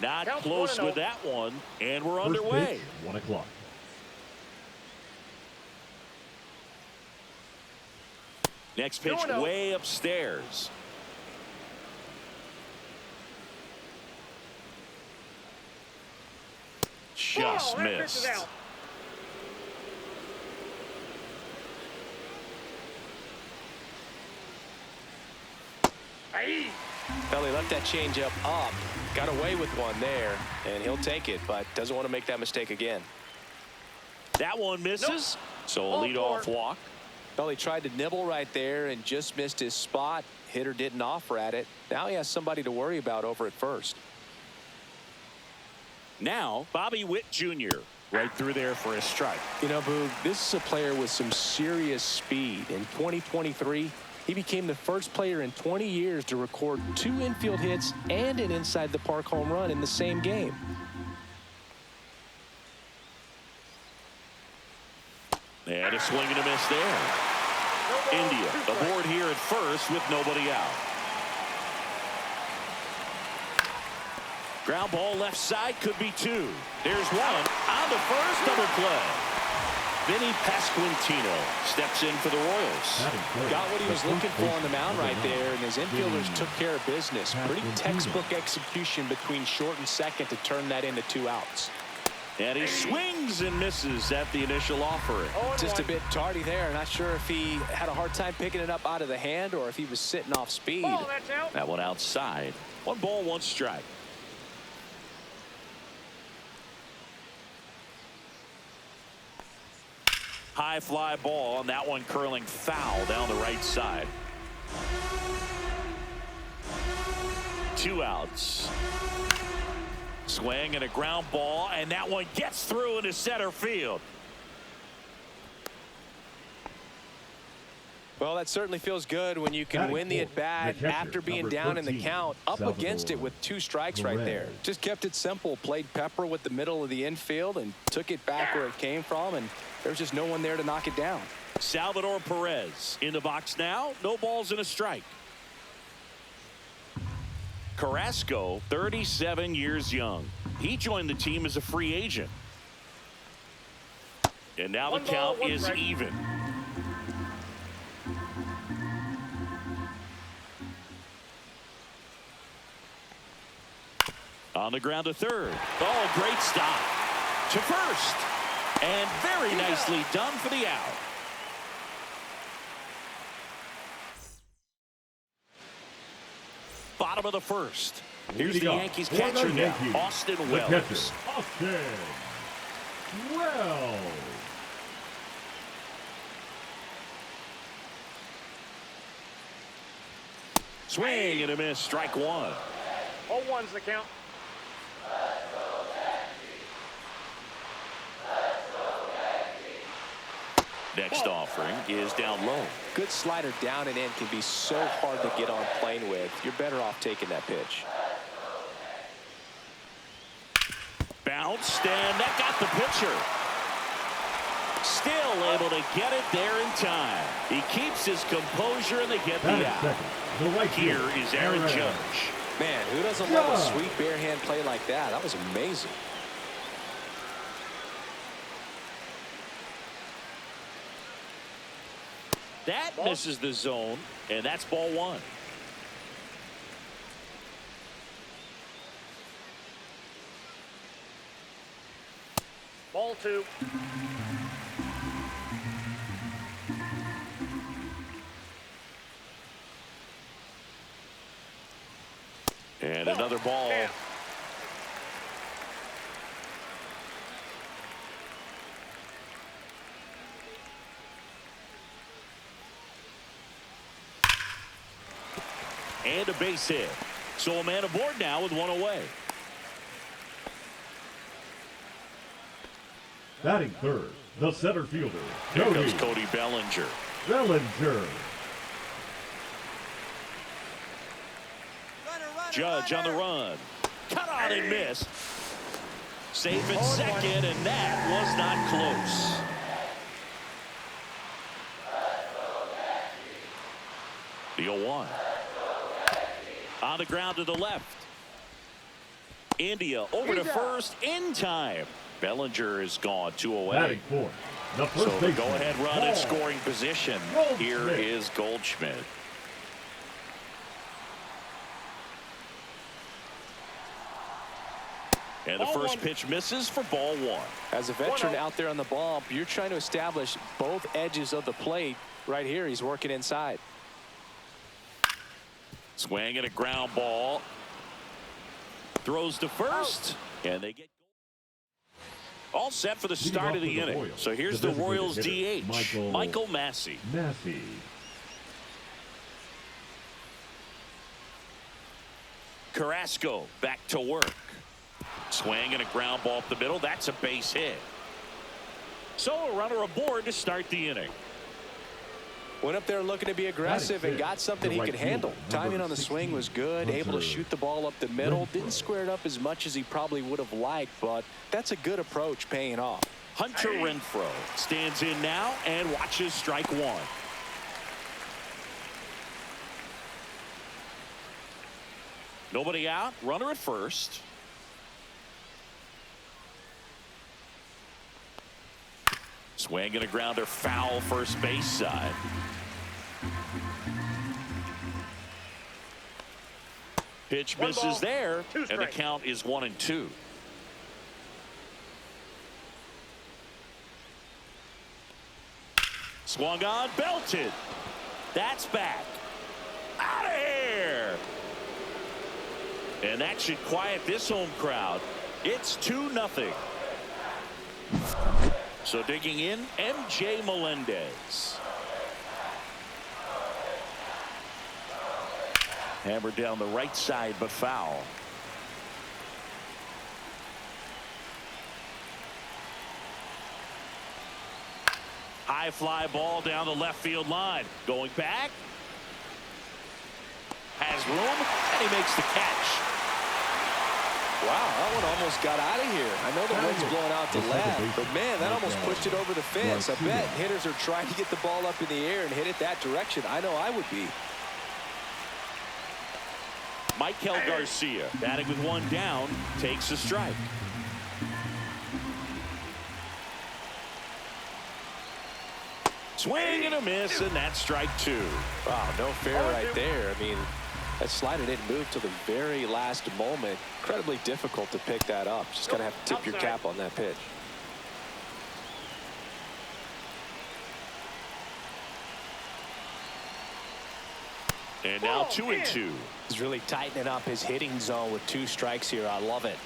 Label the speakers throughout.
Speaker 1: Not close with that one, and we're underway.
Speaker 2: 1 o'clock.
Speaker 1: Next pitch way upstairs. Just missed.
Speaker 3: Well, he left that changeup up, got away with one there, and he'll take it, but doesn't want to make that mistake again.
Speaker 1: That one misses, so a leadoff walk.
Speaker 3: Well, he tried to nibble right there and just missed his spot. Hitter didn't offer at it. Now he has somebody to worry about over at first.
Speaker 1: Now, Bobby Witt Jr. right through there for a strike.
Speaker 3: You know, Boog, this is a player with some serious speed. In 2023, he became the first player in 20 years to record 2 infield hits and an inside-the-park home run in the same game.
Speaker 1: And a swing and a miss there. India aboard here at first with nobody out. Ground ball left side, could be 2. There's one on the first, double play. Vinny Pasquantino steps in for the Royals.
Speaker 3: Got what he was looking for on the mound right there, and his infielders took care of business. Pretty textbook execution between short and second to turn that into 2 outs.
Speaker 1: And he swings and misses at the initial offering.
Speaker 3: Just a bit tardy there. Not sure if he had a hard time picking it up out of the hand or if he was sitting off speed.
Speaker 1: That one outside. 1 ball, 1 strike. High fly ball, and that one curling foul down the right side. 2 outs. Swing and a ground ball, and that one gets through into center field.
Speaker 3: Well, that certainly feels good when you can win the at-bat after being down in the count, up against it with 2 strikes right there. Just kept it simple, played pepper with the middle of the infield and took it back where it came from, and there's just no one there to knock it down.
Speaker 1: Salvador Perez in the box now. No balls and a strike. Carrasco, 37 years young. He joined the team as a free agent. And now the count is even. On the ground to third. Oh, great stop. To first. And very nicely done for the out. Bottom of the first. Here's the Yankees catcher now, Austin Wells.
Speaker 2: Austin Wells.
Speaker 1: Swing and a miss, strike 1.
Speaker 4: 0-1's the count.
Speaker 1: Next offering is down low.
Speaker 3: Good slider down and in can be so hard to get on plane with. You're better off taking that pitch.
Speaker 1: Bounced, and that got the pitcher. Still able to get it there in time. He keeps his composure, and they get the out. Here is Aaron Judge.
Speaker 3: Man, who doesn't love a sweet bare hand play like that? That was amazing.
Speaker 1: That misses the zone, and that's ball 1.
Speaker 4: Ball 2.
Speaker 1: And another ball.
Speaker 4: Yeah.
Speaker 1: And a base hit. So a man aboard now with 1 away.
Speaker 2: Batting third, the center fielder,
Speaker 1: Here comes Cody Bellinger. Judge on the run. Cut out and miss. Safe at second, and that was not close. The 0-1. On the ground to the left. India over to first in time. Bellinger is gone, 2 away.
Speaker 2: Batting fourth, the first
Speaker 1: So the
Speaker 2: baseman,
Speaker 1: go-ahead run in scoring position. Here
Speaker 2: Goldschmidt.
Speaker 1: is Goldschmidt. And the first pitch misses for ball 1.
Speaker 3: As a veteran out there on the bump, you're trying to establish both edges of the plate. Right here, he's working inside.
Speaker 1: Swing and a ground ball. Throws to first. And they get all set for the start of the inning. So here's the Royals DH, Michael Massey. Carrasco back to work. Swing and a ground ball up the middle. That's a base hit. So a runner aboard to start the inning.
Speaker 3: Went up there looking to be aggressive and got something he could handle. Timing on the swing was good. Able to shoot the ball up the middle. Didn't square it up as much as he probably would have liked, but that's a good approach paying off.
Speaker 1: Hunter Renfroe stands in now and watches strike 1. Nobody out. Runner at first. Swing and a grounder foul first base side. Pitch misses there, and the count is 1-2. Swung on, belted. That's back. Out of here. And that should quiet this home crowd. It's 2-0. So digging in, MJ Melendez. Hammered down the right side, but foul. High fly ball down the left field line. Going back. Has room, and he makes the catch.
Speaker 3: Wow, that one almost got out of here. I know the wind's blowing out to left, but man, that almost pushed it over the fence. I bet hitters are trying to get the ball up in the air and hit it that direction. I know I would be.
Speaker 1: Michael Garcia, batting with 1 down, takes a strike. Swing and a miss, and that's strike 2.
Speaker 3: Wow, no fair right there. I mean, that slider didn't move till the very last moment. Incredibly difficult to pick that up. Just gotta have to tip your cap on that pitch.
Speaker 1: And now 2-2.
Speaker 3: He's really tightening up his hitting zone with 2 strikes here. I love it.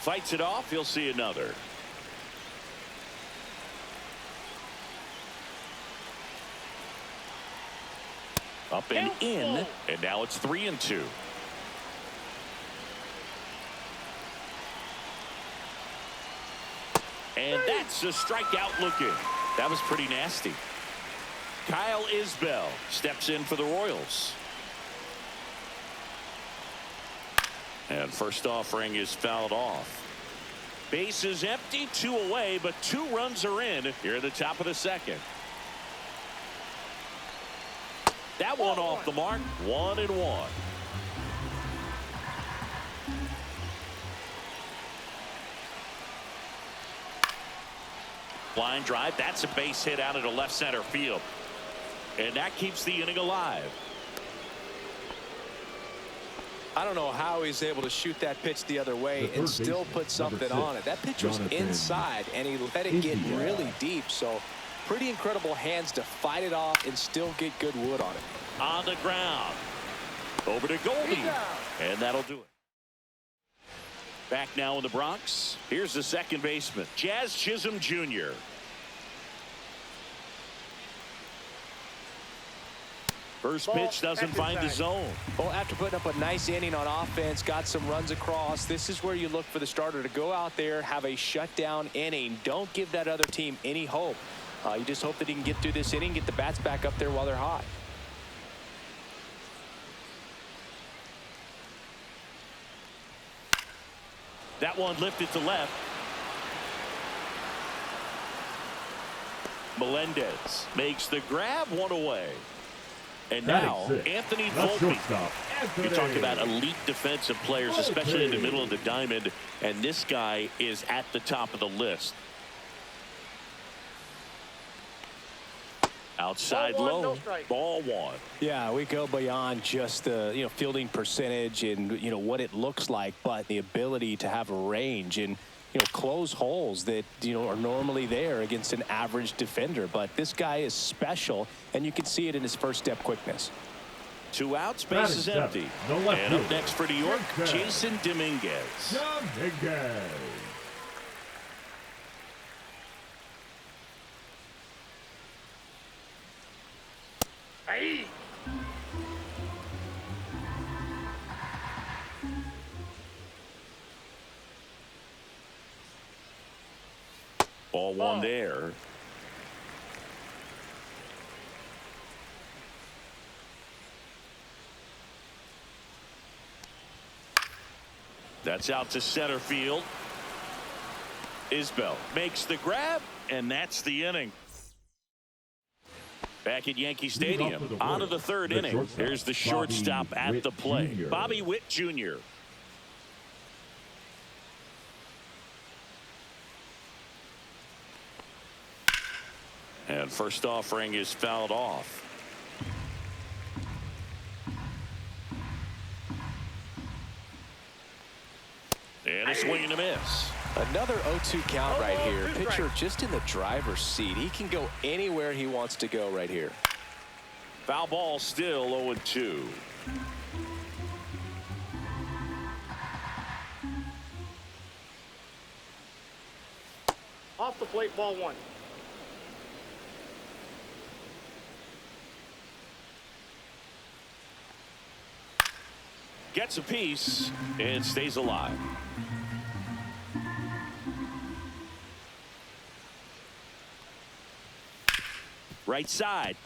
Speaker 1: Fights it off. He'll see another. Up and in, and now it's 3-2. And that's a strikeout looking. That was pretty nasty. Kyle Isbell steps in for the Royals. And first offering is fouled off. Base is empty, 2 away, but 2 runs are in here at the top of the second. That one off the mark, 1-1. Line drive, that's a base hit out into left center field. And that keeps the inning alive.
Speaker 3: I don't know how he's able to shoot that pitch the other way and still put something on it. That pitch was inside, and he let it get really deep. So pretty incredible hands to fight it off and still get good wood on it.
Speaker 1: On the ground. Over to Goldie. And that'll do it. Back now in the Bronx. Here's the second baseman, Jazz Chisholm Jr. First pitch doesn't find the zone.
Speaker 3: Well, after putting up a nice inning on offense, got some runs across, this is where you look for the starter to go out there, have a shutdown inning. Don't give that other team any hope. You just hope that he can get through this inning, get the bats back up there while they're hot.
Speaker 1: That one lifted to left. Melendez makes the grab, 1 away. And
Speaker 2: Batting
Speaker 1: now,
Speaker 2: sixth,
Speaker 1: Anthony
Speaker 2: the
Speaker 1: Volpe.
Speaker 2: shortstop,
Speaker 1: You talk
Speaker 2: Anthony.
Speaker 1: about elite defensive players, especially in the middle of the diamond, and this guy is at the top of the list. Outside
Speaker 4: Ball one,
Speaker 1: low,
Speaker 4: no strike.
Speaker 1: ball one.
Speaker 3: Yeah, we go beyond just the fielding percentage and what it looks like, but the ability to have a range and close holes that are normally there against an average defender. But this guy is special, and you can see it in his first step quickness.
Speaker 1: 2 out, space is empty. And up next for New York, Jason Dominguez.
Speaker 2: Dominguez.
Speaker 4: Hey.
Speaker 1: Ball one there. That's out to center field. Isbell makes the grab, and that's the inning. Back at Yankee Stadium, on to the third inning. Here's the shortstop at the plate, Bobby Witt Jr. And first offering is fouled off. And a swing and a miss.
Speaker 3: Another 0-2 count right here. Pitcher just in the driver's seat. He can go anywhere he wants to go right here.
Speaker 1: Foul ball, still 0-2.
Speaker 4: Off the plate, ball one.
Speaker 1: Gets a piece and stays alive. Right side.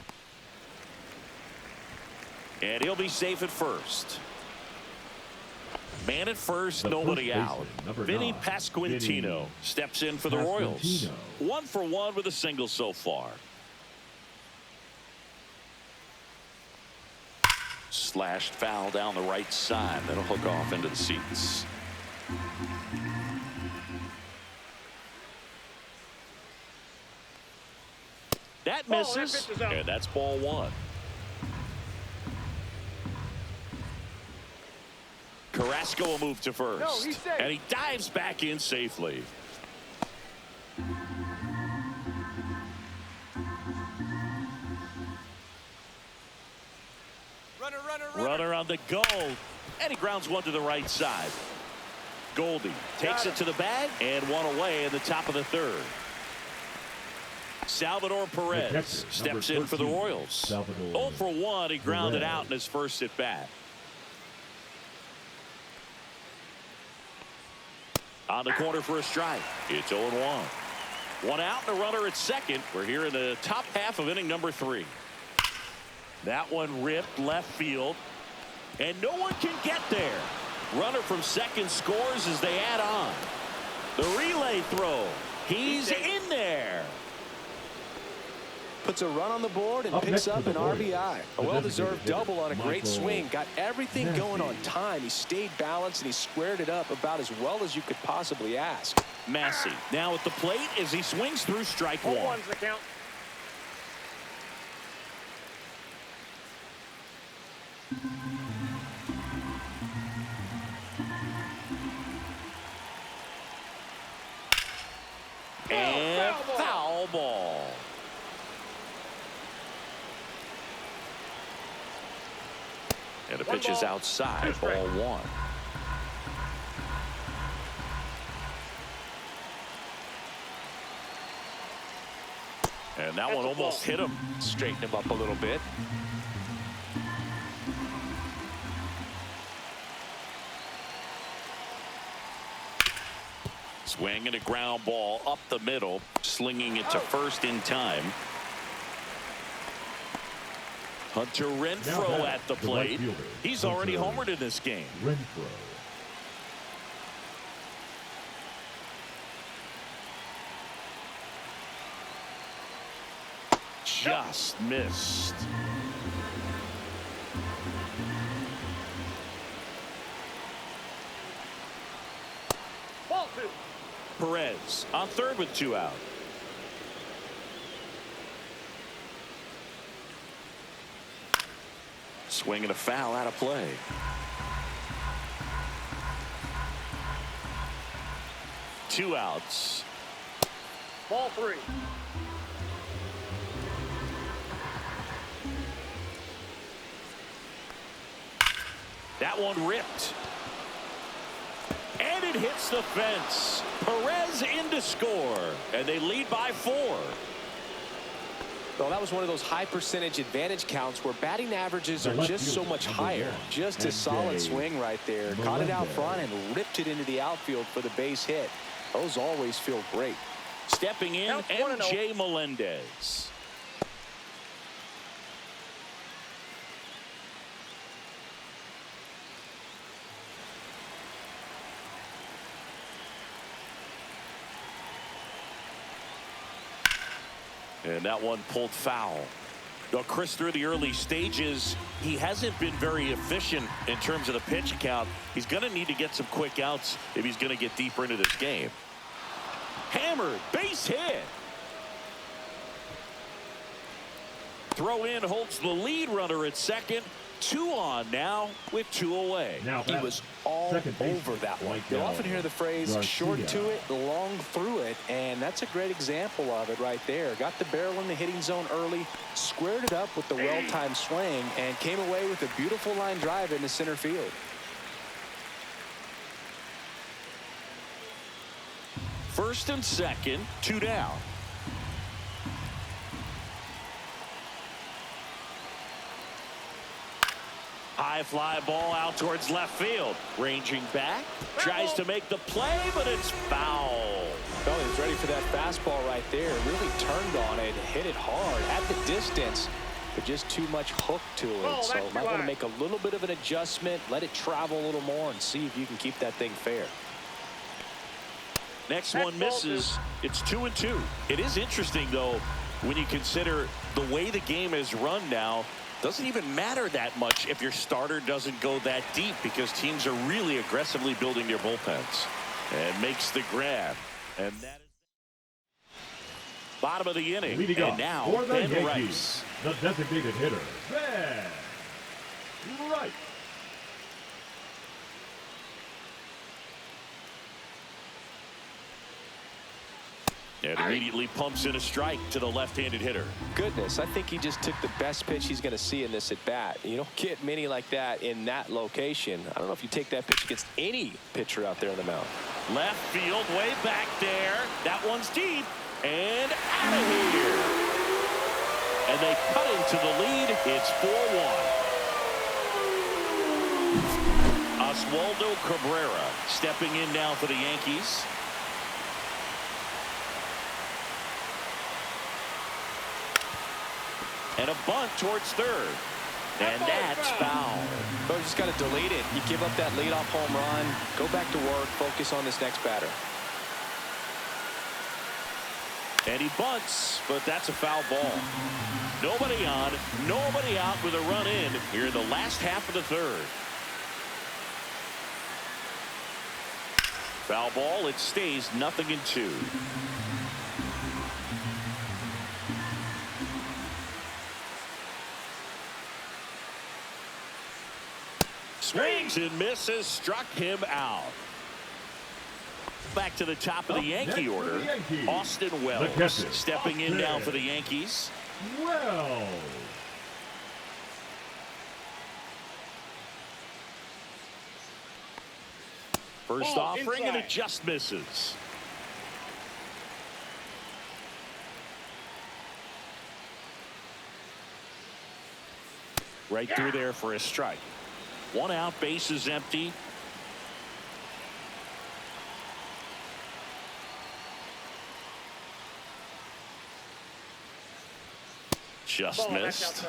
Speaker 1: And he'll be safe at first. Man at first, nobody out. Vinny Pasquantino steps in for the Royals. 1 for 1 with a single so far. Slashed foul down the right side. That'll hook off into the seats. That misses, and that's ball one. Carrasco will move to first, and he dives back in safely. Runner on the go, and he grounds one to the right side. Goldie takes it to the bag, and one away in the top of the third. Salvador Perez steps in for the Royals. 0 for 1, he grounded out in his first at bat. On the corner for a strike. It's 0-1. 1 out and a runner at second. We're here in the top half of inning number 3. That one ripped left field, and no one can get there. Runner from second scores as they add on. The relay throw. He's in there.
Speaker 3: Puts a run on the board and picks up an RBI. A well-deserved double on a great swing. Got everything going on time. He stayed balanced and he squared it up about as well as you could possibly ask.
Speaker 1: Massey now at the plate as he swings through strike one.
Speaker 4: 0-1's the count.
Speaker 1: And foul ball. And the pitch is outside, ball one. And that one almost hit him.
Speaker 3: Straighten him up a little bit.
Speaker 1: Swing and a ground ball up the middle, slinging it to first in time. Hunter Renfroe at the plate. He's already homered in this game.
Speaker 2: Renfroe.
Speaker 1: Just missed.
Speaker 4: 2.
Speaker 1: Perez on third with 2 out. Swing and a foul out of play. Two outs.
Speaker 4: Ball 3.
Speaker 1: That one ripped. And it hits the fence. Perez in to score. And they lead by 4.
Speaker 3: Well, that was one of those high percentage advantage counts where batting averages are just so much higher. Just a solid swing right there. Caught it out front and ripped it into the outfield for the base hit. Those always feel great.
Speaker 1: Stepping in, MJ Melendez. And that one pulled foul. Now, Chris, through the early stages, he hasn't been very efficient in terms of the pitch count. He's going to need to get some quick outs if he's going to get deeper into this game. Hammered, base hit. Throw in holds the lead runner at second. 2 on now with 2 away.
Speaker 2: Now
Speaker 3: He was all over that one. You'll often hear the phrase short to it, long through it, and that's a great example of it right there. Got the barrel in the hitting zone early, squared it up with the well-timed swing, and came away with a beautiful line drive into center field.
Speaker 1: First and second, 2 down. High fly ball out towards left field. Ranging back, tries to make the play, but it's foul.
Speaker 3: Oh, he was ready for that fastball right there. Really turned on it, hit it hard, at the distance, but just too much hook to it. So might want to make a little bit of an adjustment, let it travel a little more, and see if you can keep that thing fair.
Speaker 1: Next one misses. It's 2-2. It is interesting, though, when you consider the way the game is run now. Doesn't even matter that much if your starter doesn't go that deep, because teams are really aggressively building their bullpens. And makes the grab. And that is bottom of the inning.
Speaker 2: Leading
Speaker 1: and
Speaker 2: up
Speaker 1: now
Speaker 2: for the
Speaker 1: Ben
Speaker 2: Yankees,
Speaker 1: Rice.
Speaker 2: the designated hitter, Ben Rice.
Speaker 1: And immediately pumps in a strike to the left-handed hitter.
Speaker 3: Goodness, I think he just took the best pitch he's going to see in this at-bat. You don't get many like that in that location. I don't know if you take that pitch against any pitcher out there on the mound.
Speaker 1: Left field, way back there. That one's deep. And out of here. And they cut into the lead. It's 4-1. Oswaldo Cabrera stepping in now for the Yankees. And a bunt towards third. And that's foul.
Speaker 3: So you just got to delete it. You give up that leadoff home run. Go back to work. Focus on this next batter.
Speaker 1: And he bunts, but that's a foul ball. Nobody on, nobody out with a run in here in the last half of the third. Foul ball. It stays 0-2. Swings and misses, struck him out. Back to the top of the Yankee order. Austin Wells stepping in now for the Yankees.
Speaker 2: Wells.
Speaker 1: First offering, and it just misses. Right through there for a strike. 1 out, base is empty. Just missed.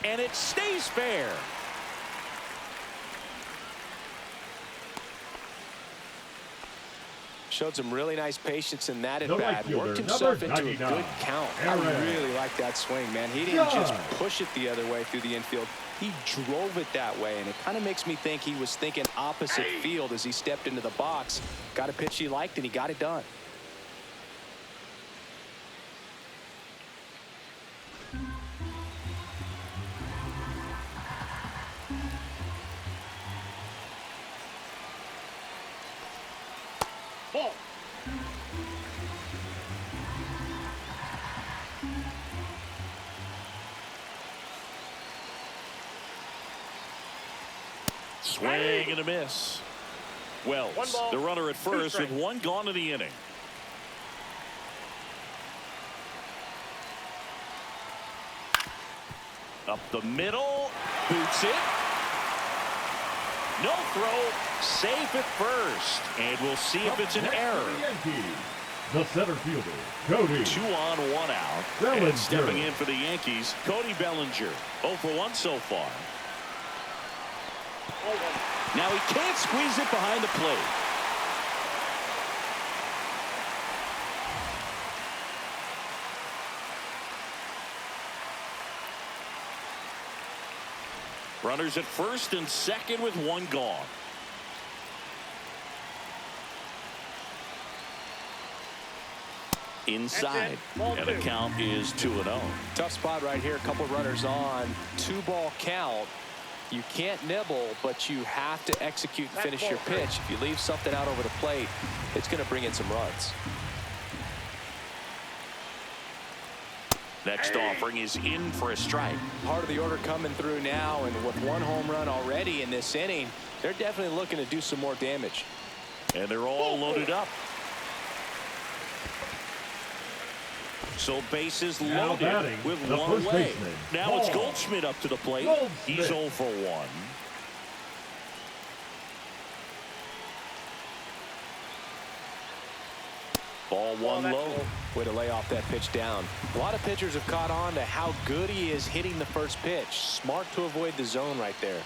Speaker 1: And it stays fair.
Speaker 3: Showed some really nice patience in that
Speaker 2: The right
Speaker 3: at-bat.
Speaker 2: fielder,
Speaker 3: Worked himself
Speaker 2: number
Speaker 3: into a
Speaker 2: 99,
Speaker 3: good count.
Speaker 2: Aaron.
Speaker 3: I really like that swing, man. He didn't just push it the other way through the infield. He drove it that way, and it kind of makes me think he was thinking opposite field as he stepped into the box. Got a pitch he liked, and he got it done.
Speaker 4: Ball.
Speaker 1: Swing and a miss. Wells,
Speaker 4: One ball,
Speaker 1: the runner at
Speaker 4: two
Speaker 1: first with
Speaker 4: strikes.
Speaker 1: one gone in the inning. Up the middle, boots it. No throw, safe at first, and we'll see if it's an error.
Speaker 2: Yankees, the center fielder, Cody.
Speaker 1: 2 on, 1 out.
Speaker 2: Bellinger.
Speaker 1: And stepping in for the Yankees, Cody Bellinger. 0 for 1 so far. Now he can't squeeze it behind the plate. Runners at first and second with 1 gone. Inside,
Speaker 4: Ball
Speaker 1: and the
Speaker 4: 2.
Speaker 1: count is 2-0.
Speaker 3: Tough spot right here. A couple runners on. 2-ball count. You can't nibble, but you have to execute and finish your pitch. If you leave something out over the plate, it's going to bring in some runs.
Speaker 1: Next offering is in for a strike.
Speaker 3: Part of the order coming through now, and with 1 home run already in this inning, they're definitely looking to do some more damage.
Speaker 1: And they're all loaded up. So bases
Speaker 2: Now
Speaker 1: loaded
Speaker 2: batting,
Speaker 1: with
Speaker 2: the
Speaker 1: 1
Speaker 2: first
Speaker 1: away.
Speaker 2: baseman,
Speaker 1: Now it's
Speaker 2: Paul.
Speaker 1: Goldschmidt up to the plate.
Speaker 2: Goldschmidt.
Speaker 1: He's 0 for 1. Ball 1
Speaker 4: that's
Speaker 1: low.
Speaker 4: low.
Speaker 3: Way to lay off that pitch down. A lot of pitchers have caught on to how good he is hitting the first pitch. Smart to avoid the zone right there.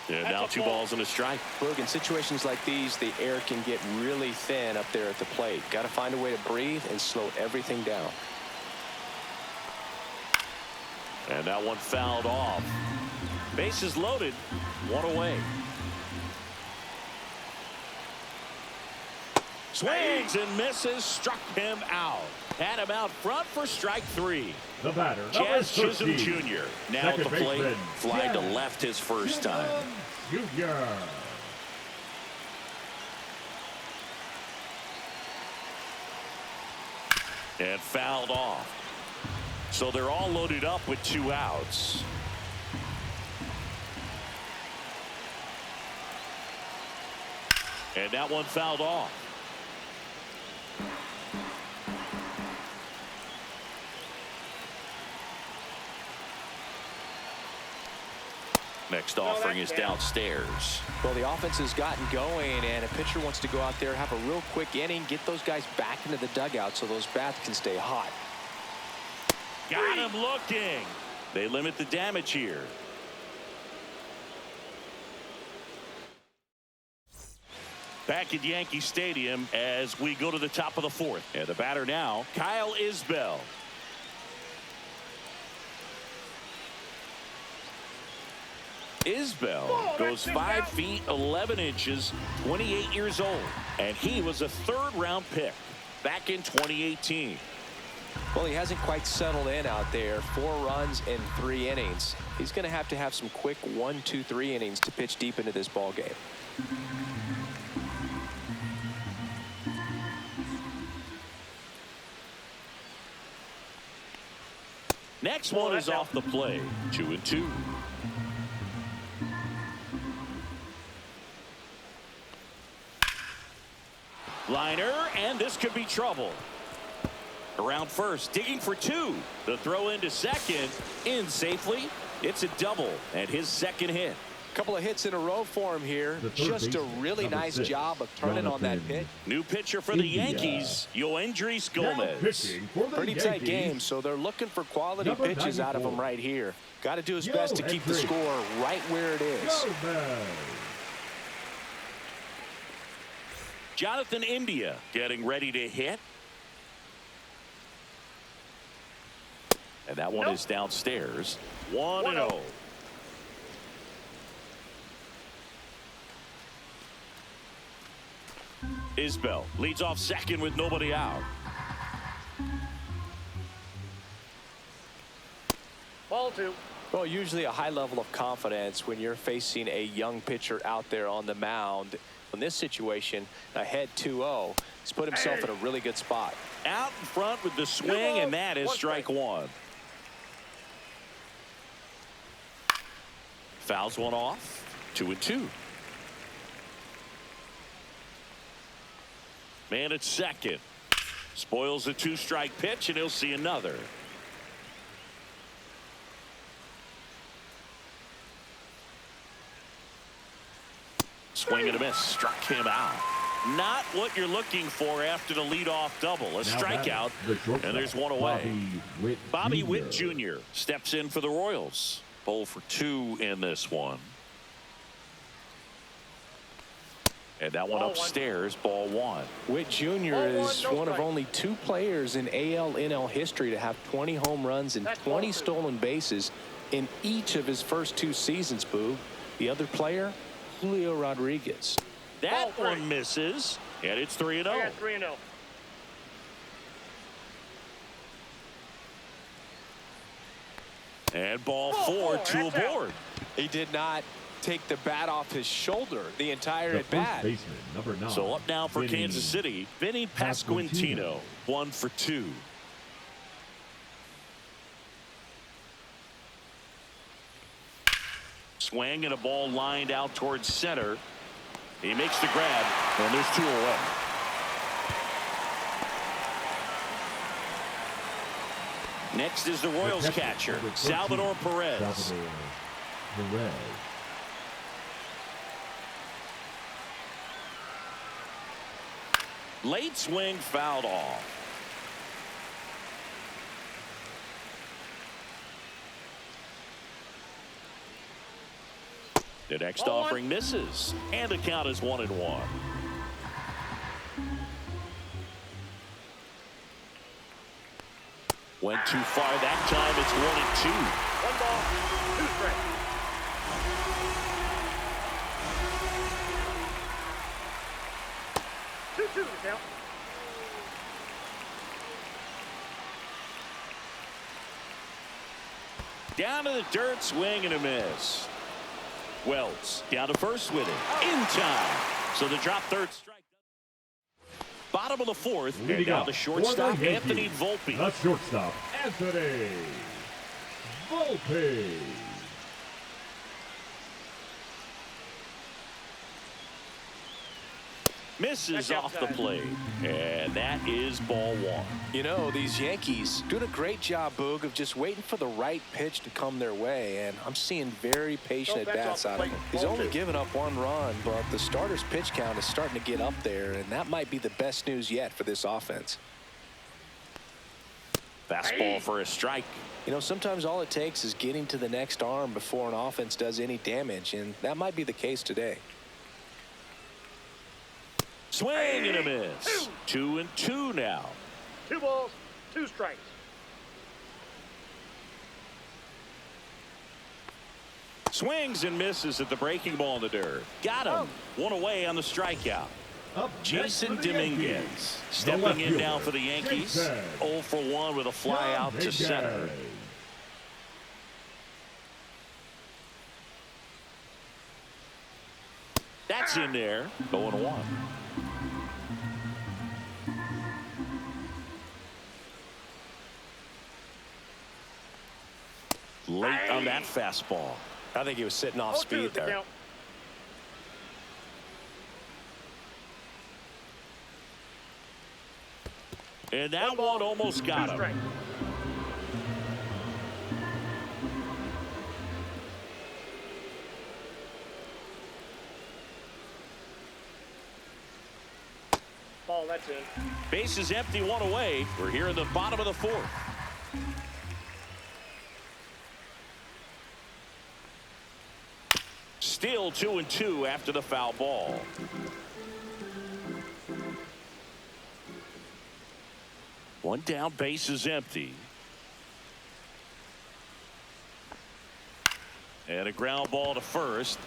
Speaker 1: And now 2 balls and a strike.
Speaker 3: Look, in situations like these, the air can get really thin up there at the plate. Got to find a way to breathe and slow everything down.
Speaker 1: And that one fouled off. Bases loaded. 1 away. Swings and misses. Struck him out. Had him out front for strike 3.
Speaker 2: The batter, number
Speaker 1: Jazz Chisholm
Speaker 2: 13,
Speaker 1: Jr. Now at the
Speaker 2: second
Speaker 1: plate.
Speaker 2: baseman,
Speaker 1: Fly to
Speaker 2: Jazz
Speaker 1: left his first time.
Speaker 2: Jr.
Speaker 1: And fouled off. So they're all loaded up with 2 outs. And that one fouled off. Next offering is downstairs.
Speaker 3: Well, the offense has gotten going, and a pitcher wants to go out there, have a real quick inning, get those guys back into the dugout so those bats can stay hot.
Speaker 1: Got him looking. They limit the damage here. Back at Yankee Stadium as we go to the top of the 4th. And the batter now, Kyle Isbell. Isbell goes 5 feet 11 inches, 28 years old, and he was a 3rd-round pick back in 2018.
Speaker 3: Well, he hasn't quite settled in out there. 4 runs in 3 innings. He's going to have some quick 1, 2, 3 innings to pitch deep into this ball game.
Speaker 1: Next one is off the play. 2-2. Liner, and this could be trouble. Around first, digging for 2. The throw into second, in safely. It's a double, and his 2nd hit.
Speaker 3: Couple of hits in a row for him here. Just a really nice job of turning on that pitch.
Speaker 1: New pitcher for the Yankees, Yoendrys Gomez.
Speaker 3: Pretty tight game, so they're looking for quality pitches out of him right here. Got to do his best to keep the score right where it is.
Speaker 1: Jonathan India getting ready to hit. And that one is downstairs. 1-0. Isbell leads off second with nobody out.
Speaker 4: Ball 2.
Speaker 3: Well, usually a high level of confidence when you're facing a young pitcher out there on the mound. In this situation, ahead 2-0, he's put himself in a really good spot.
Speaker 1: Out in front with the swing, and that is strike one. Fouls one off. 2-2. Man at second. Spoils a two-strike pitch, and he'll see another. Swing and a miss. Struck him out. Not what you're looking for after the leadoff double. A strikeout, and there's one away. Bobby Witt Jr. steps in for the Royals. 0 for 2 in this one. And that one upstairs, ball 1.
Speaker 3: Witt Jr. is one of only 2 players in AL/NL history to have 20 home runs and 20 stolen bases in each of his first 2 seasons, Boog. The other player, Julio Rodriguez.
Speaker 1: That one misses, and it's 3-0.
Speaker 4: 3-0.
Speaker 1: And ball 4, 2 aboard.
Speaker 3: He did not take the bat off his shoulder the entire at bat.
Speaker 2: Number 9.
Speaker 1: So up now for Kansas City, Vinny Pasquantino, 1 for 2. Swing and a ball lined out towards center. He makes the grab, and there's 2 away. Next is the Royals catcher, Salvador Perez. Late swing fouled off. The next offering misses, and the count is 1-1. Went too far that time. It's 1-2.
Speaker 4: 1 ball, 2 strikes. Two count.
Speaker 1: Down to the dirt, swing and a miss. Wells down to first with it in time. So the drop third strike. Bottom of the 4th, and now the shortstop, Anthony Volpe.
Speaker 2: The shortstop, Anthony Volpe.
Speaker 1: Misses off the plate, and that is ball 1.
Speaker 3: You know, these Yankees doing a great job, Boog, of just waiting for the right pitch to come their way, and I'm seeing very patient at-bats out of him. He's only given up 1 run, but the starter's pitch count is starting to get up there, and that might be the best news yet for this offense.
Speaker 1: Fastball for a strike.
Speaker 3: You know, sometimes all it takes is getting to the next arm before an offense does any damage, and that might be the case today.
Speaker 1: Swing and a miss. 2-2 now.
Speaker 4: 2 balls, 2 strikes.
Speaker 1: Swings and misses at the breaking ball in the dirt. Got him. 1 away on the strikeout. Jason Dominguez stepping in now for the Yankees. 0 for 1 with a fly out to center. That's in there. 0-1. Late on that fastball.
Speaker 3: I think he was sitting off speed there.
Speaker 1: And that one almost got him.
Speaker 4: That's in.
Speaker 1: Base is empty, one away. We're here in the bottom of the fourth. Still 2-2 after the foul ball. One down, base is empty. And a ground ball to first.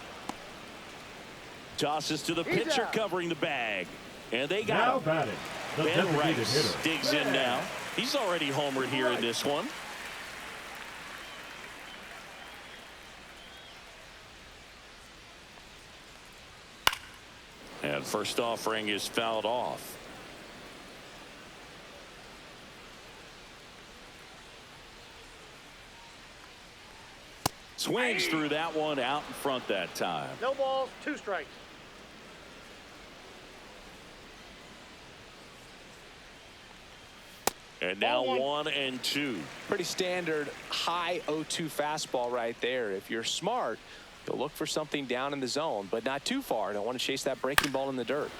Speaker 1: Tosses to the pitcher covering the bag. And they got him.
Speaker 2: Batting, the
Speaker 1: Ben
Speaker 2: designated
Speaker 1: Rice
Speaker 2: hitter.
Speaker 1: digs in now. He's already homered here in this one. And first offering is fouled off. Swings through that one out in front that time.
Speaker 4: No balls, 2 strikes.
Speaker 1: And now 1-2.
Speaker 3: Pretty standard high 0-2 fastball right there. If you're smart, you'll look for something down in the zone, but not too far. Don't want to chase that breaking ball in the dirt.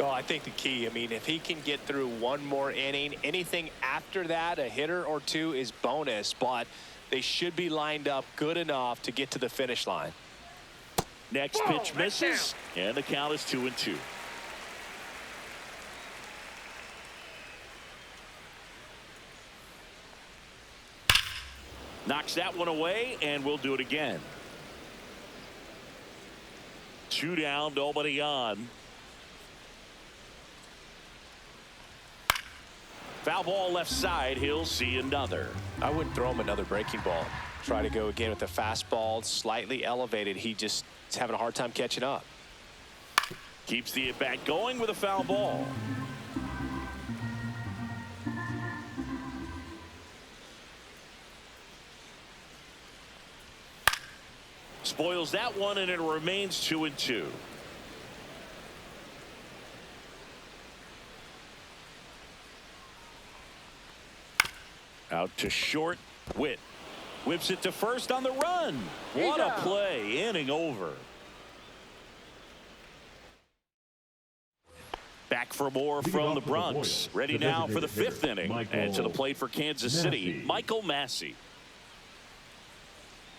Speaker 5: Well, I think the key, I mean, if he can get through one more inning, anything after that, a hitter or two is bonus, but they should be lined up good enough to get to the finish line.
Speaker 1: Next pitch misses, and the count is 2-2. Knocks that one away, and we'll do it again. 2 down, nobody on. Foul ball left side. He'll see another.
Speaker 3: I wouldn't throw him another breaking ball. Try to go again with the fastball, slightly elevated. He just is having a hard time catching up.
Speaker 1: Keeps the at-bat going with a foul ball. Spoils that one, and it remains 2-2. Out to short. Witt whips it to first on the run. What a play. Inning over. Back for more from the Bronx. Ready now for the 5th inning. And to the plate for Kansas City, Michael Massey.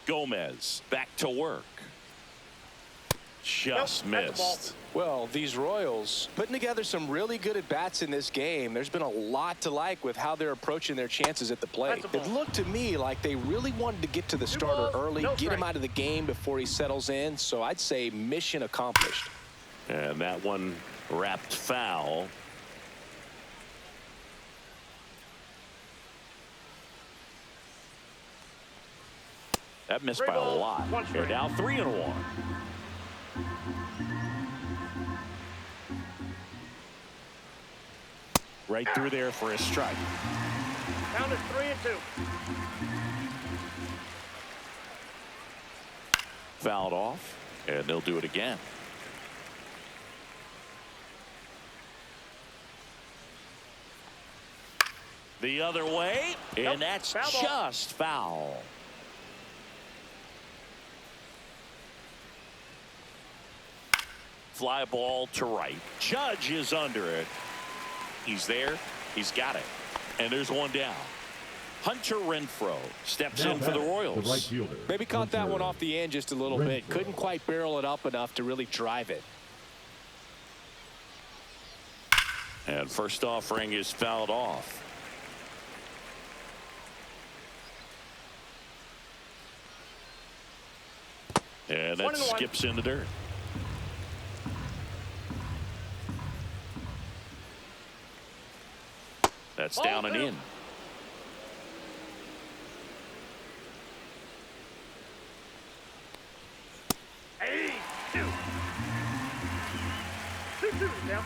Speaker 1: Gomez back to work. Just missed.
Speaker 3: Well, these Royals putting together some really good at-bats in this game. There's been a lot to like with how they're approaching their chances at the plate. It looked to me like they really wanted to get to the starter early, get him out of the game before he settles in. So I'd say mission accomplished.
Speaker 1: And that one wrapped foul. That missed by a lot. They're now 3-1. Right through there for a strike.
Speaker 4: Count is 3-2.
Speaker 1: Fouled off, and they'll do it again. The other way, and that's just foul. Fly ball to right. Judge is under it. He's there. He's got it. And there's one down. Hunter Renfroe steps in for the Royals.
Speaker 3: Maybe caught that one off the end just a little bit. Couldn't quite barrel it up enough to really drive it.
Speaker 1: And first offering is fouled off. And that skips in the dirt. That's down and in.
Speaker 4: Hey, 2. 2-2 down.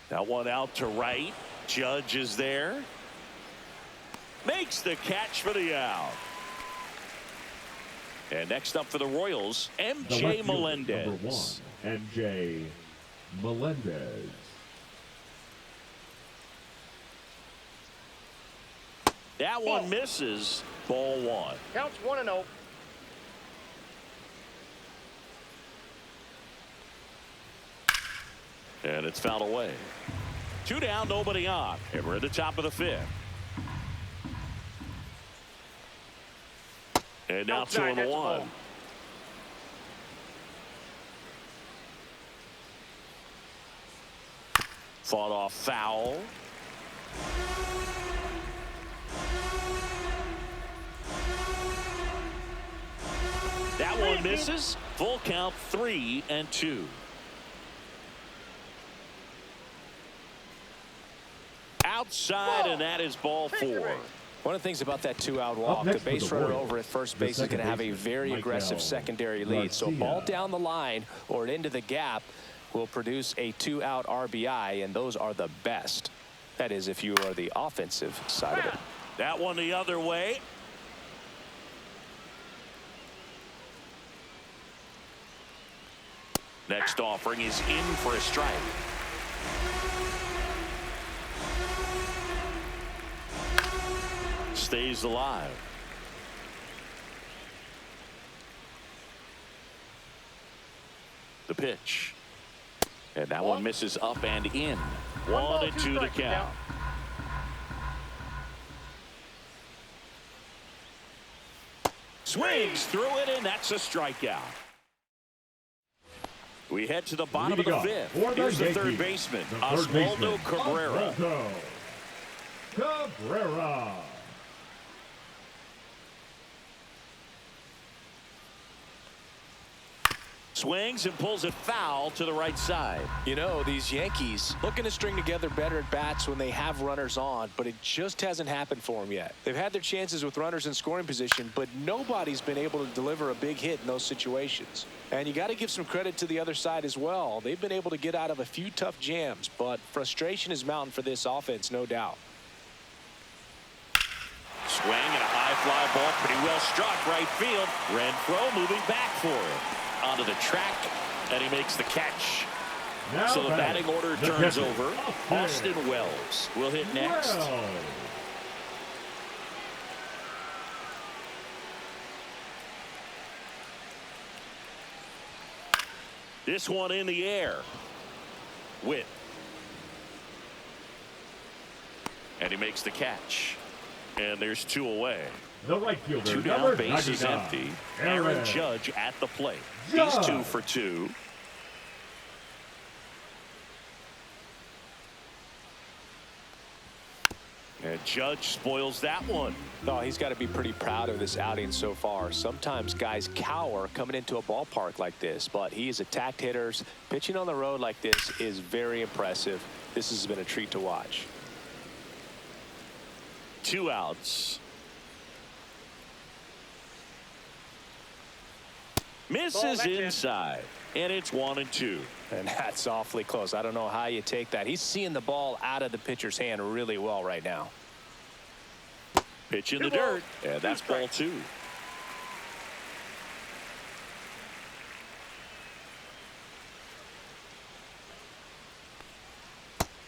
Speaker 1: That one out to right. Judge is there. Makes the catch for the out. And next up for the Royals, MJ Melendez.
Speaker 2: MJ Melendez.
Speaker 1: That one misses. Ball 1.
Speaker 4: Counts 1-0.
Speaker 1: And it's fouled away. 2 down, nobody on. And we're at the top of the 5th. And now
Speaker 4: Outside,
Speaker 1: 2 and 1. Fought off foul. That one misses. Full count, 3 and 2. Outside, and that is ball 4.
Speaker 3: One of the things about that 2-out walk, the base runner over at first base is going to have a very aggressive secondary lead. So a ball down the line or into the gap will produce a 2-out RBI, and those are the best. That is, if you are the offensive side of it.
Speaker 1: That one the other way. Next offering is in for a strike. Stays alive. The pitch. And that one misses up and in. 1 and 2 to count. Swings through it, and that's a strikeout. We head to the bottom of the 5th. Here's the third baseman, Oswaldo Cabrera.
Speaker 2: Cabrera.
Speaker 1: Swings and pulls it foul to the right side.
Speaker 3: You know, these Yankees looking to string together better at bats when they have runners on, but it just hasn't happened for them yet. They've had their chances with runners in scoring position, but nobody's been able to deliver a big hit in those situations. And you got to give some credit to the other side as well. They've been able to get out of a few tough jams, but frustration is mounting for this offense, no doubt.
Speaker 1: Swing and a high fly ball, pretty well struck right field. Renfroe moving back for it. Onto the track, and he makes the catch.
Speaker 2: Now
Speaker 1: so the batting order turns over. Austin Wells will hit next. This one in the air. Witt. And he makes the catch. And there's 2 away.
Speaker 2: The right fielder,
Speaker 1: 2 down, base is empty. Aaron Judge at the plate. He's 2 for 2. And Judge spoils that one.
Speaker 3: No, he's got to be pretty proud of this outing so far. Sometimes guys cower coming into a ballpark like this, but he has attacked hitters. Pitching on the road like this is very impressive. This has been a treat to watch.
Speaker 1: 2 outs. Misses inside, and it's 1 and 2.
Speaker 3: And that's awfully close. I don't know how you take that. He's seeing the ball out of the pitcher's hand really well right now.
Speaker 1: Pitch in the dirt, and that's ball 2.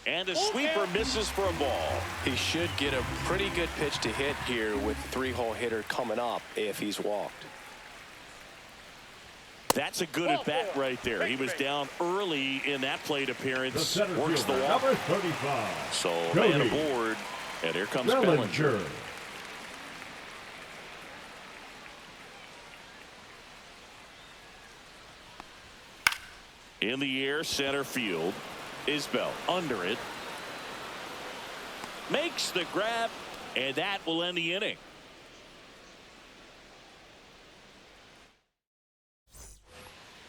Speaker 1: And the sweeper misses for a ball.
Speaker 3: He should get a pretty good pitch to hit here with the 3-hole hitter coming up if he's walked.
Speaker 1: That's a good at bat right there. He was down early in that plate appearance. Works the walk.
Speaker 2: Number 35.
Speaker 1: So man aboard, and here comes Bellinger. In the air, center field. Isbell under it. Makes the grab, and that will end the inning.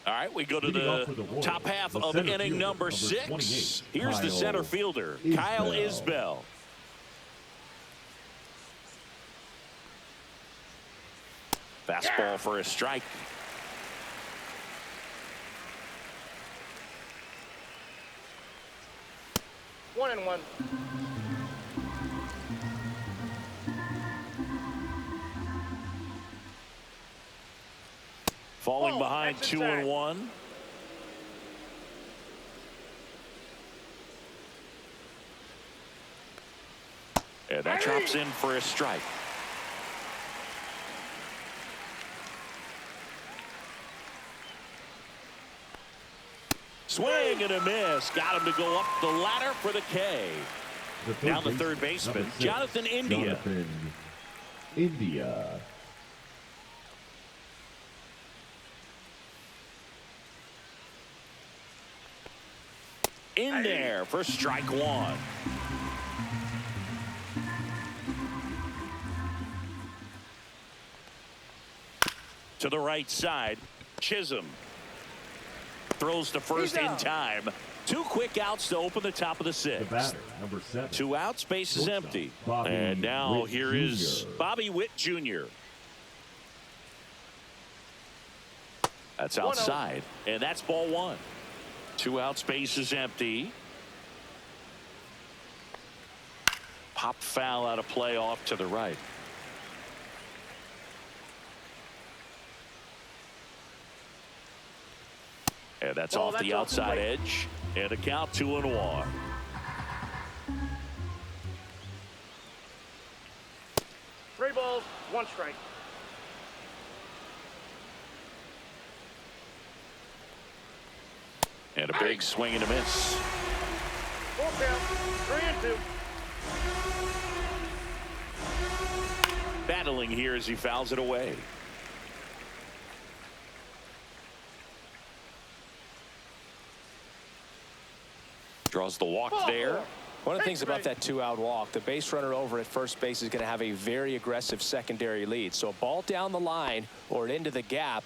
Speaker 1: All right, we go to the top half of inning number 6. Here's the center fielder, Kyle Isbell. Fastball for a strike.
Speaker 4: One and one.
Speaker 1: Falling behind 2 and 1. And that drops in for a strike. Swing and a miss. Got him to go up the ladder for the K. Now the third baseman, Jonathan India. In there for strike one. To the right side, Chisholm throws to first in time. 2 quick outs to open the top of the 6th.
Speaker 2: The batter, number 7.
Speaker 1: 2 outs, base is empty.
Speaker 2: Bobby
Speaker 1: And now
Speaker 2: Witt
Speaker 1: here
Speaker 2: Jr.
Speaker 1: is Bobby Witt Jr. That's outside, and that's ball 1. 2 outs, base is empty. Pop foul out of play off to the right. And that's off the outside edge. And a count 2-1.
Speaker 4: Three balls, 1 strike.
Speaker 1: And a big swing and a miss.
Speaker 4: Full count, 3-2.
Speaker 1: Battling here as he fouls it away. Draws the walk there.
Speaker 3: One of the things about that 2-out walk, the base runner over at first base is going to have a very aggressive secondary lead. So a ball down the line or into the gap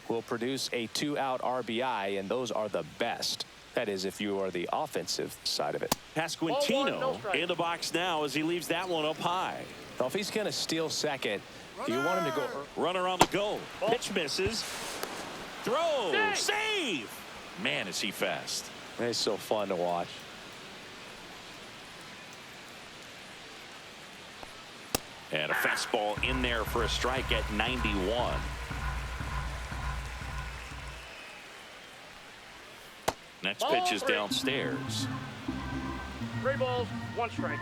Speaker 3: will produce a 2-out RBI, and those are the best. That is, if you are the offensive side of it.
Speaker 1: Pasquantino in the box now as he leaves that one up high.
Speaker 3: Now, if he's going to steal second, do you want him to go?
Speaker 1: Runner on the go. Pitch misses. Throw. Save. Man, is he fast.
Speaker 3: It's so fun to watch.
Speaker 1: And a fastball in there for a strike at 91. Next pitch is downstairs.
Speaker 4: 3 balls, 1 strike.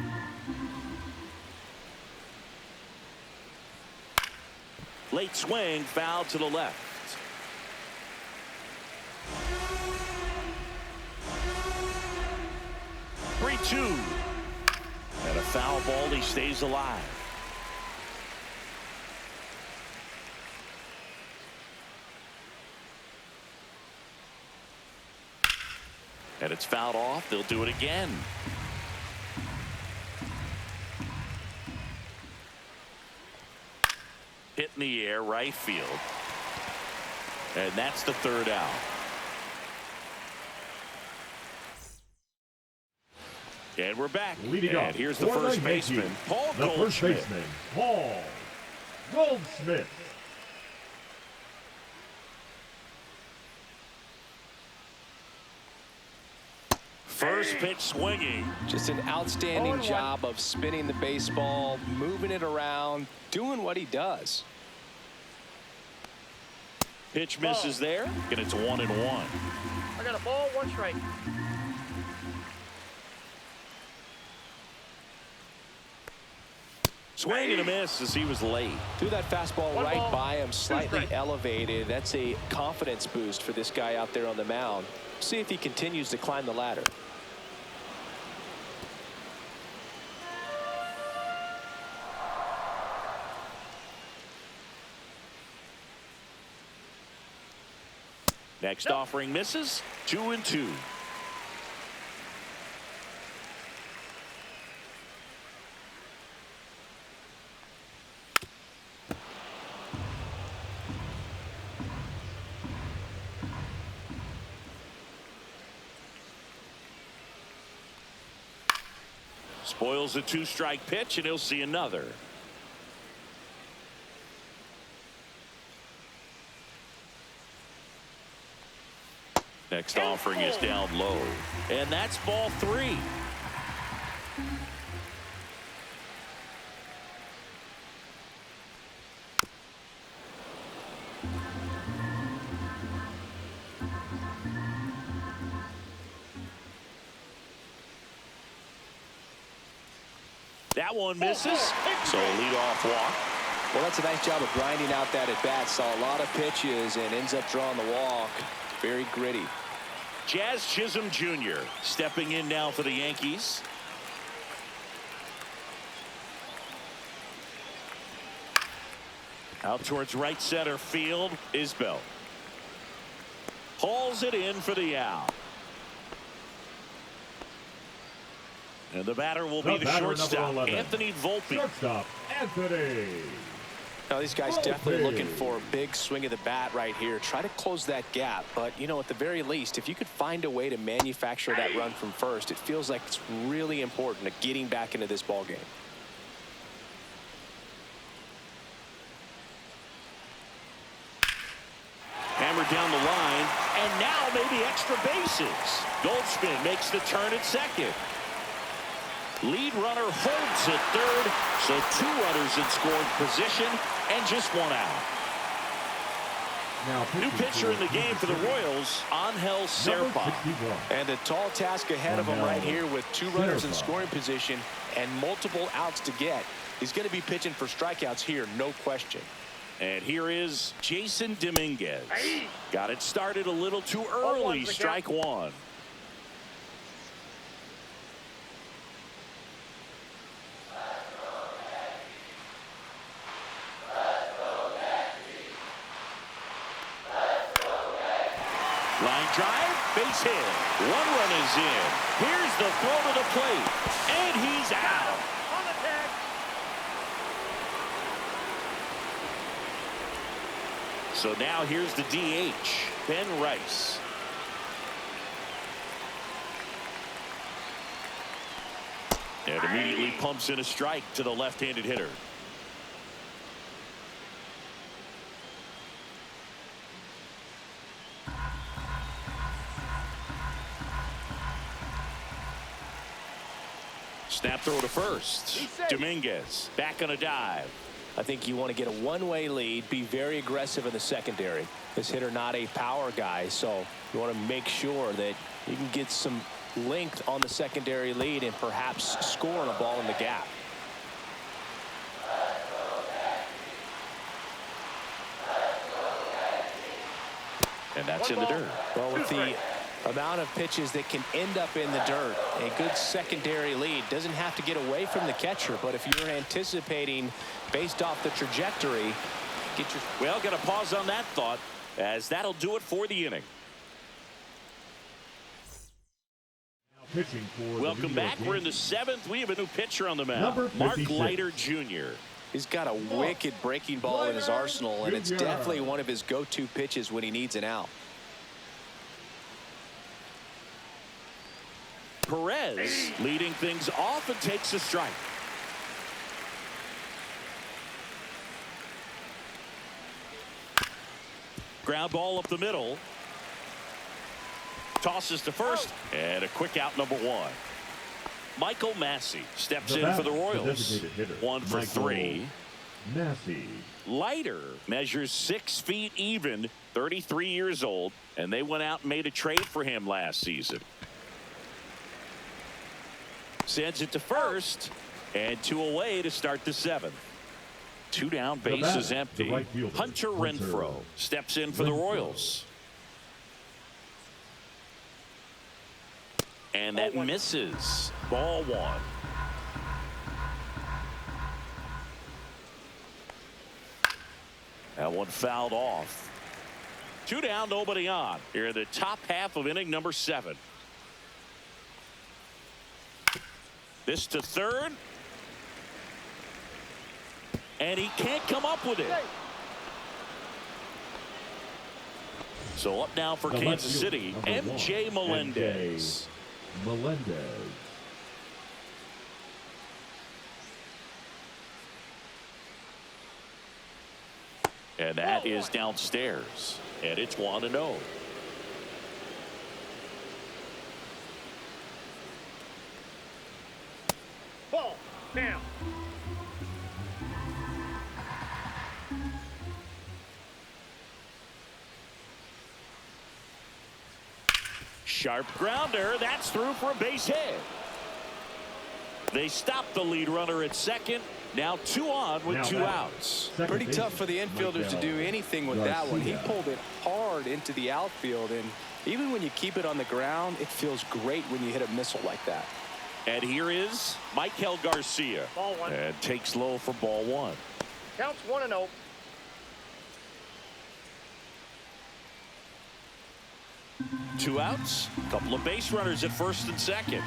Speaker 1: Late swing, foul to the left. 3-2. And a foul ball, he stays alive. And it's fouled off. They'll do it again. Hit in the air, right field. And that's the 3rd out. And we're back.
Speaker 2: Leading
Speaker 1: and
Speaker 2: up
Speaker 1: here's the
Speaker 2: for
Speaker 1: first
Speaker 2: the
Speaker 1: baseman,
Speaker 2: Yankees,
Speaker 1: Paul
Speaker 2: the
Speaker 1: Goldschmidt.
Speaker 2: first baseman, Paul Goldschmidt.
Speaker 1: First pitch swinging.
Speaker 3: Just an outstanding job of spinning the baseball, moving it around, doing what he does.
Speaker 1: Pitch misses there, and it's 1-1.
Speaker 4: I got a ball, 1 strike.
Speaker 1: Swing and a miss as he was late.
Speaker 3: Threw that fastball right by him, slightly elevated. That's a confidence boost for this guy out there on the mound. See if he continues to climb the ladder.
Speaker 1: Next offering misses. 2-2. Spoils a 2-strike pitch, and he'll see another. Next offering is down low, and that's ball 3. That one misses, so a leadoff walk.
Speaker 3: Well, that's a nice job of grinding out that at bat. Saw a lot of pitches and ends up drawing the walk. Very gritty.
Speaker 1: Jazz Chisholm Jr. stepping in now for the Yankees. Out towards right center field. Isbell hauls it in for the out. And the batter will be the shortstop, Anthony Volpe.
Speaker 2: Shortstop, Anthony.
Speaker 3: Now, these guys definitely looking for a big swing of the bat right here. Try to close that gap. But, you know, at the very least, if you could find a way to manufacture that run from first, it feels like it's really important to getting back into this ball game.
Speaker 1: Hammered down the line, and now maybe extra bases. Goldschmidt makes the turn at second. Lead runner holds at third, so 2 runners in scoring position and just 1 out. New pitcher in the game for the Royals, Angel Serpa.
Speaker 3: And a tall task ahead of him right here with 2 runners in scoring position and multiple outs to get. He's going to be pitching for strikeouts here, no question.
Speaker 1: And here is Jason Dominguez. Got it started a little too early. Strike 1. Line drive, base hit. 1 run is in. Here's the throw to the plate, and he's out.
Speaker 4: On the tag.
Speaker 1: So now here's the DH, Ben Rice. And immediately pumps in a strike to the left-handed hitter. Snap throw to first. Dominguez back on a dive.
Speaker 3: I think you want to get a one-way lead, be very aggressive in the secondary. This hitter not a power guy, so you want to make sure that you can get some length on the secondary lead and perhaps score on a ball in the gap.
Speaker 1: And that's in the dirt.
Speaker 3: Well, with the amount of pitches that can end up in the dirt, a good secondary lead doesn't have to get away from the catcher, but if you're anticipating based off the trajectory, get your...
Speaker 1: Well, got to pause on that thought, as that'll do it for the inning. Welcome back. We're in the 7th. We have a new pitcher on the mound, Mark Leiter Jr.
Speaker 3: He's got a wicked breaking ball in his arsenal, and it's definitely one of his go-to pitches when he needs an out.
Speaker 1: Perez leading things off and takes a strike. Ground ball up the middle. Tosses to first, and a quick out, number 1. Michael Massey steps in for the Royals. 1 for 3.
Speaker 2: Massey.
Speaker 1: Leiter measures 6 feet even, 33 years old, and they went out and made a trade for him last season. Sends it to first, and 2 away to start the 7th. 2 down, base is empty. Hunter Renfroe steps in for the Royals. And that misses. Ball 1. That one fouled off. 2 down, nobody on. Here in the top half of inning number 7. This to third. And he can't come up with it. So up now for Kansas City, MJ Melendez. And that is downstairs. And it's 1-0.
Speaker 4: Ball down.
Speaker 1: Sharp grounder. That's through for a base hit. They stopped the lead runner at second. Now 2 on with 2 outs.
Speaker 3: Pretty tough for the infielders to do anything with that one. He pulled it hard into the outfield, and Even when you keep it on the ground, it feels great when you hit a missile like that.
Speaker 1: And here is Michael Garcia.
Speaker 4: Ball one.
Speaker 1: And takes low for ball one.
Speaker 4: Counts 1-0.
Speaker 1: Two outs. Couple of base runners at first and second.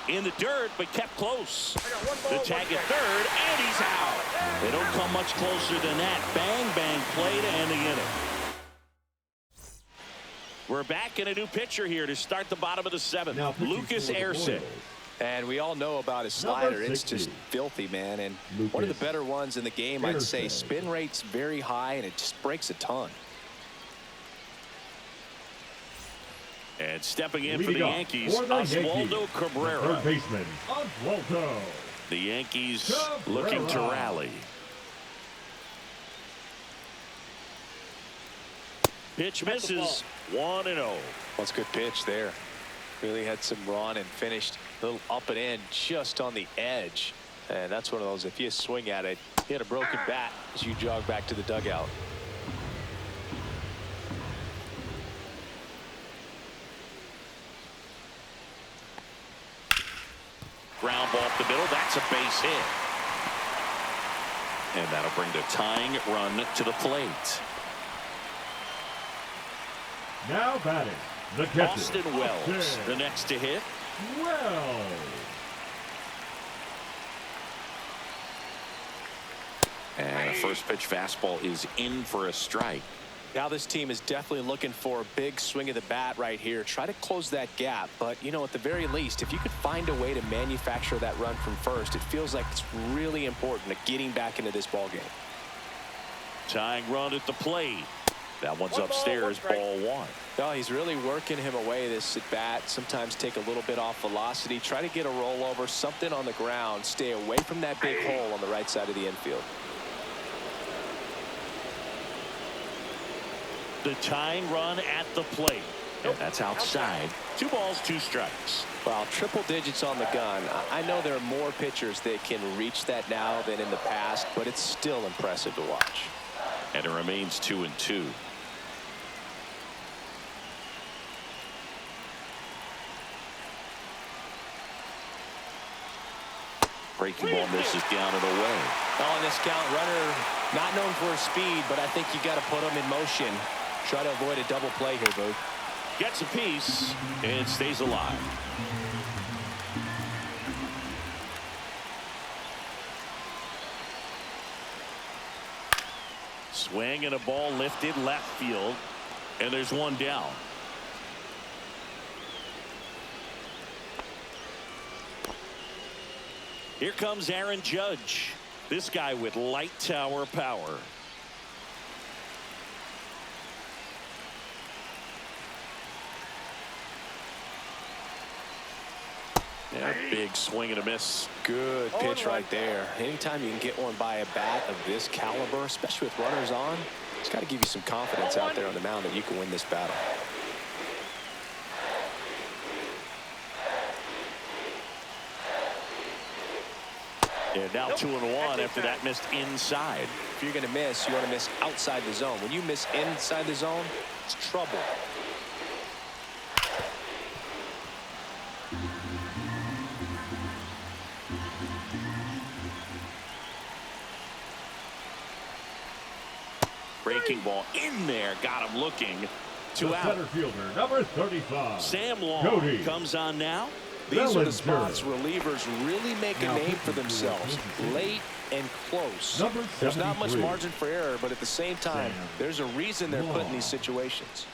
Speaker 1: In the dirt, but kept close. The tag at third, and he's out. They don't come much closer than that. Bang, bang play to end the inning. We're back in a new pitcher here to start the bottom of the seventh. Lucas Erceg.
Speaker 3: And we all know about his slider. It's just filthy, man. And one of the better ones in the game, I'd say. Spin rate's very high, and it just breaks a ton.
Speaker 1: And stepping in for the Yankees, Oswaldo Cabrera.
Speaker 2: Third baseman, Oswaldo.
Speaker 1: The Yankees looking to rally. Pitch misses. 1-0.
Speaker 3: That's a good pitch there. Really had some run and finished a little up and in just on the edge. And that's one of those, if you swing at it, you hit a broken bat as you jog back to the dugout.
Speaker 1: Ground ball up the middle. That's a base hit. And that'll bring the tying run to the plate.
Speaker 2: Now batting, the catcher,
Speaker 1: Austin Wells, the next to hit.
Speaker 2: Wells.
Speaker 1: And a first pitch fastball is in for a strike.
Speaker 3: Now this team is definitely looking for a big swing of the bat right here. Try to close that gap. But, you know, at the very least, if you could find a way to manufacture that run from first, it feels like it's really important to getting back into this ball game.
Speaker 1: Tying run at the plate. That one's upstairs, ball one.
Speaker 3: No, he's really working him away this at bat. Sometimes take a little bit off velocity. Try to get a rollover, something on the ground. Stay away from that big hole on the right side of the infield.
Speaker 1: The tying run at the plate. And that's outside. 2 balls, 2 strikes.
Speaker 3: Well, triple digits on the gun. I know there are more pitchers that can reach that now than in the past, but it's still impressive to watch.
Speaker 1: And it remains 2-2. Breaking ball misses down and away.
Speaker 3: Oh, in this count, runner not known for his speed, but I think you got to put him in motion. Try to avoid a double play here, Boo.
Speaker 1: Gets a piece and stays alive. Swing and a ball lifted left field, and there's one down. Here comes Aaron Judge. This guy with light tower power. Yeah, big swing and a miss.
Speaker 3: Good pitch right there. Anytime you can get one by a bat of this caliber, especially with runners on, it's got to give you some confidence out there on the mound that you can win this battle.
Speaker 1: And now 2-1 after that missed inside.
Speaker 3: If you're going to miss, you want to miss outside the zone. When you miss inside the zone, it's trouble.
Speaker 1: Breaking ball in there, got him looking. 2 out.
Speaker 2: Center fielder, number 35.
Speaker 1: Sam Long
Speaker 2: Cody
Speaker 1: comes on now.
Speaker 3: These are the spots relievers really make a name for themselves. Late and close. There's not much margin for error, but at the same time, there's a reason they're put in these situations.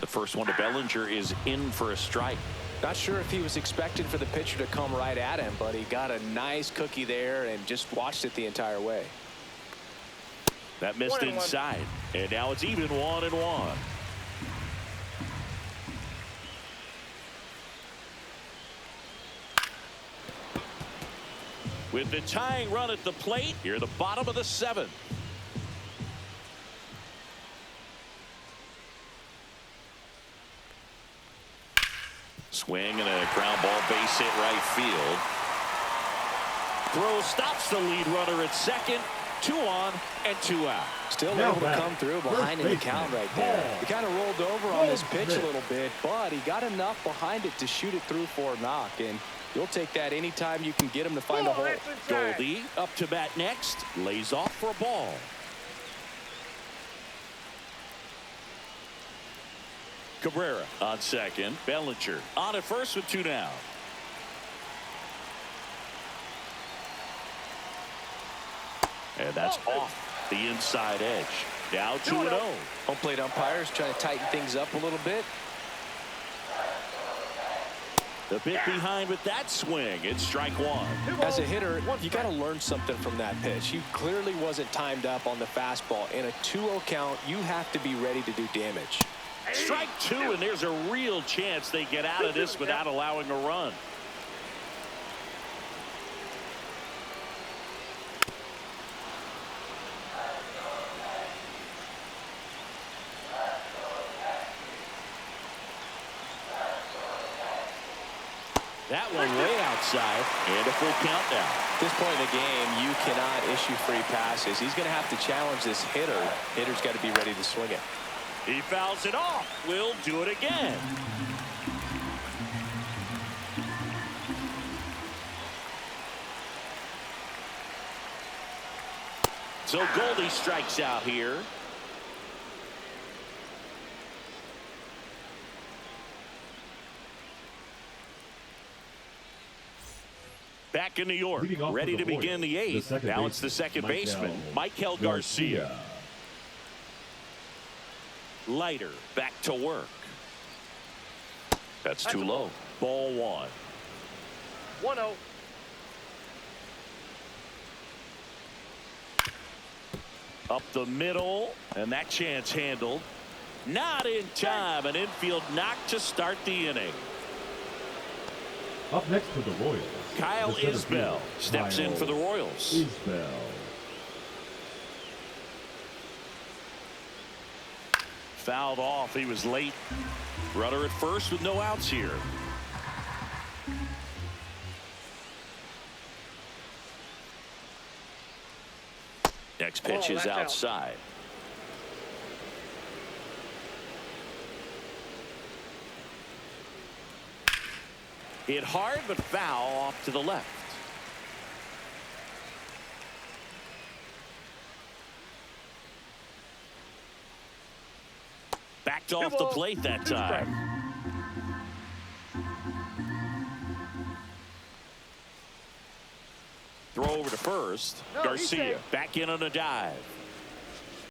Speaker 1: The first one to Bellinger is in for a strike.
Speaker 3: Not sure if he was expecting for the pitcher to come right at him, but he got a nice cookie there and just watched it the entire way.
Speaker 1: That missed inside, and now it's even 1-1. With the tying run at the plate, here the bottom of the 7th. Swing and a ground ball base hit right field. Throw stops the lead runner at second. 2 on and 2 out.
Speaker 3: Still
Speaker 2: Now
Speaker 3: able to
Speaker 2: back,
Speaker 3: come through
Speaker 2: first
Speaker 3: behind in the
Speaker 2: baseman,
Speaker 3: count right there.
Speaker 2: Paul.
Speaker 3: He kind of rolled over on this pitch a little bit, but he got enough behind it to shoot it through for a knock. And you'll take that anytime you can get him to find a hole.
Speaker 1: Goldie up to bat next. Lays off for a ball. Cabrera on second. Bellinger on at first with 2 down. And that's off the inside edge. Now 2-0.
Speaker 3: Home plate umpires trying to tighten things up a little bit.
Speaker 1: The bit behind with that swing. It's strike 1.
Speaker 3: As a hitter, you got to learn something from that pitch. He clearly wasn't timed up on the fastball. In a 2-0 count, you have to be ready to do damage.
Speaker 1: Strike 2, and there's a real chance they get out of this without allowing a run. That one way outside, and a full count now.
Speaker 3: At this point in the game, you cannot issue free passes. He's going to have to challenge this hitter. Hitter's got to be ready to swing it.
Speaker 1: He fouls it off. We'll do it again. So Goldie strikes out here. Back in New York, ready to begin the 8th. Now it's the second baseman, Michael Garcia. Leiter back to work. That's too low. Ball 1.
Speaker 4: 1-0.
Speaker 1: Up the middle, and that chance handled. Not in time. An infield knock to start the inning.
Speaker 2: Up next for the Royals,
Speaker 1: Kyle Isbell steps in for the Royals.
Speaker 2: Isbell.
Speaker 1: Fouled off. He was late. Runner at first with no outs here. Next pitch is outside. Hit hard, but foul off to the left. Backed off the plate that time. Throw over to first. Garcia back in on a dive.